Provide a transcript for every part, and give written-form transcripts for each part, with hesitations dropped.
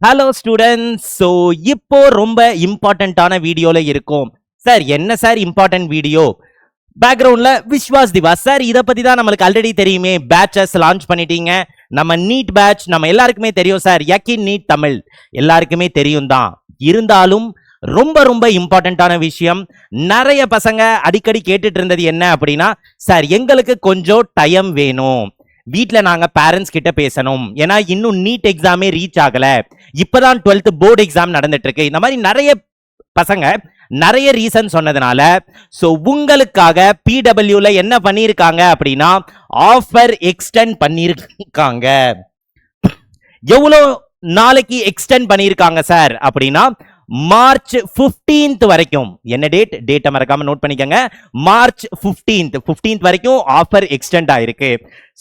Hello students. So இப்போ ரொம்ப இம்பார்ட்டண்ட்டான வீடியோல இருக்கும். சார் என்ன சார் இம்பார்ட்டன்ட் வீடியோ? பேக்ரவுண்ட்ல விஸ்வாஸ் திவாஸ் சார். இதை பத்தி தான் நம்மளுக்கு ஆல்ரெடி தெரியுமே. பேட்சஸ் லான்ச் பண்ணிட்டீங்க. நம்ம நீட் பேட்ச் நம்ம எல்லாருக்குமே தெரியும் சார். யக்கின் நீட் தமிழ் எல்லாருக்குமே தெரியும் தான். இருந்தாலும் ரொம்ப ரொம்ப இம்பார்ட்டண்ட்டான விஷயம். நிறைய பசங்க அடிக்கடி கேட்டுட்டு இருந்தது என்ன அப்படின்னா, சார் எங்களுக்கு கொஞ்சம் டைம் வேணும், வீட்டில் நாங்கள் பேரண்ட்ஸ் கிட்ட பேசணும், ஏன்னா இன்னும் நீட் எக்ஸாமே ரீச் ஆகல, இப்பதான் 12th போர்டு எக்ஸாம் நடந்துட்டு இருக்கு. இந்த மாதிரி நிறைய பசங்க நிறைய ரீசன் சொன்னதுனால சோ உங்களுக்காக பிடபிள்யூல என்ன பண்ணிருக்காங்க அப்படின்னா ஆஃபர் எக்ஸ்டெண்ட் பண்ணிருக்காங்க. எவ்வளவு நாளைக்கு எக்ஸ்டெண்ட் பண்ணிருக்காங்க சார் அப்படின்னா மார்ச் 15th வரைக்கும். என்ன டேட்டை மறக்காம நோட் பண்ணிக்கங்க. மார்ச் 15th வரைக்கும் ஆஃபர் எக்ஸ்டெண்ட் ஆயிருக்கு.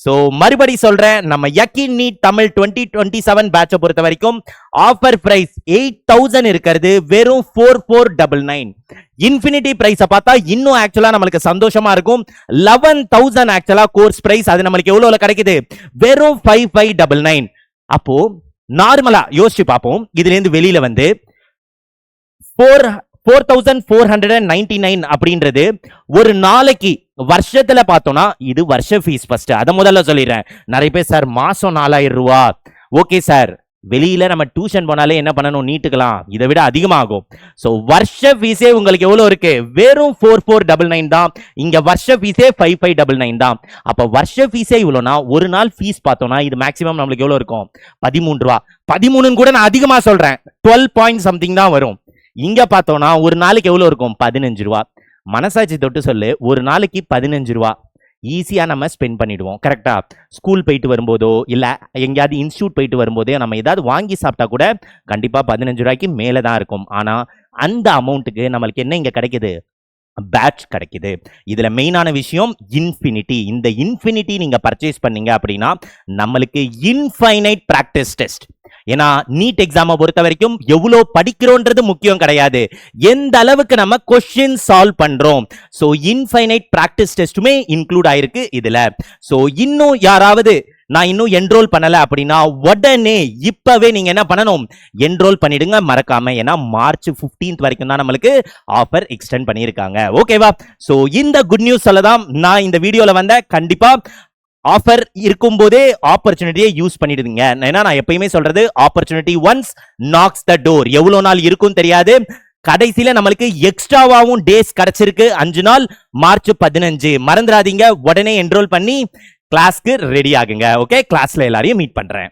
சோ மறுபடி சொல்றேன், நம்ம யக்கின் நீட் தமிழ் 2027 பேட்சை பொறுத்த வரைக்கும் ஆஃபர் பிரைஸ் 8000 இருக்கிறது வெறும் 4499. இன்ஃபினிட்டி பிரைஸை பார்த்தா இன்னும் ஆக்சுவலா நம்மளுக்கு சந்தோஷமா இருக்கும். 11000 ஆக்சுவலா கோர்ஸ் பிரைஸ். அது நம்மளுக்கு எவ்வளவுல கிடைக்குது? வெறும் 5599. அப்போ நார்மலா யோசிச்சு பார்ப்போம். இதுல இருந்து வெளியில வந்து 4499 அப்படின்றது ஒரு நாளைக்கு வருஷத்துல பார்த்தோம்னா இது வருஷ ஃபீஸ். ஃபர்ஸ்ட் அதை முதல்ல சொல்லிடுறேன். நிறைய பேர் சார் மாசம் 4000 ரூபாய். ஓகே சார், வெளியில நம்ம டியூஷன் போனாலே என்ன பண்ணணும், நீட்டுக்கலாம், இதை விட அதிகமாகும். சோ வருஷ ஃபீஸே உங்களுக்கு எவ்வளவு இருக்கு? வெறும் 4499 தான். இங்க வருஷ ஃபீஸே 5599 தான். அப்ப வருஷ ஃபீஸே இவ்வளவுனா ஒரு நாள் ஃபீஸ் பார்த்தோம்னா இது மேக்ஸிமம் நம்மளுக்கு எவ்வளவு இருக்கும்? 13 ரூபா. 13 கூட நான் அதிகமா சொல்றேன், 12 பாயிண்ட் சம்திங் தான் வரும். இங்க பார்த்தோம்னா ஒரு நாளைக்கு எவ்வளவு இருக்கும்? 15 ரூபா. மனசாட்சி தொட்டு சொல்லு, ஒரு நாளைக்கு 15 ரூபா ஈஸியா நம்ம ஸ்பெண்ட் பண்ணிடுவோம். கரெக்டா? ஸ்கூல் போயிட்டு வரும்போதோ இல்ல எங்கேயாவது இன்ஸ்டியூட் போயிட்டு வரும்போதோ நம்ம ஏதாவது வாங்கி சாப்பிட்டா கூட கண்டிப்பா 15 ரூபாய்க்கு மேலதான் இருக்கும். ஆனா அந்த அமௌண்ட்டுக்கு நம்மளுக்கு என்ன இங்க கிடைக்குது? பேட்ச் கிடைக்குது. இதுல மெயினான விஷயம் இன்ஃபினிட்டி. இந்த இன்ஃபினிட்டி நீங்க பர்ச்சேஸ் பண்ணீங்க அப்படின்னா நம்மளுக்கு இன்ஃபைனைட் பிராக்டிஸ் டெஸ்ட். ஏன்னா நீட் எக்ஸாமை பொறுத்த வரைக்கும் எவ்வளவு படிக்கிறோன்றது முக்கியம் கிடையாது, எந்த அளவுக்கு நம்ம கொஸ்டின் சால்வ் பண்றோம். சோ இன்ஃபைனைட் பிராக்டிஸ் டெஸ்ட்டுமே இன்க்ளூட் ஆயிருக்கு இதுல. சோ இன்னும் யாராவது நான் இன்னும் என்ரோல் பண்ணல அப்படின்னா உடனே இப்பவே நீங்க என்ன பண்ணணும்? என்ரோல் பண்ணிடுங்க மறக்காம. ஏன்னா மார்ச் 15th வரைக்கும் தான் நம்மளுக்கு ஆஃபர் எக்ஸ்டெண்ட் பண்ணியிருக்காங்க. ஓகேவா? சோ இந்த குட் நியூஸ் சொல்லதான் நான் இந்த வீடியோல வந்த. கண்டிப்பா ஆஃபர் இருக்கும் போதே ஆப்பர்ச்சுனிட்டியை யூஸ் பண்ணிடுங்க. ஏன்னா நான் எப்பயுமே சொல்றது, opportunity once knocks the door. எவ்வளவு நாள் இருக்கும் தெரியாது. கடைசியில நம்மளுக்கு எக்ஸ்ட்ராவாவும் டேஸ் கிடைச்சிருக்கு, 5 நாள். மார்ச் 15 மறந்துடாதீங்க. உடனே என்ரோல் பண்ணி கிளாஸ்க்கு ரெடி ஆகுங்க. ஓகே, கிளாஸ்ல எல்லாரையும் மீட் பண்றேன்.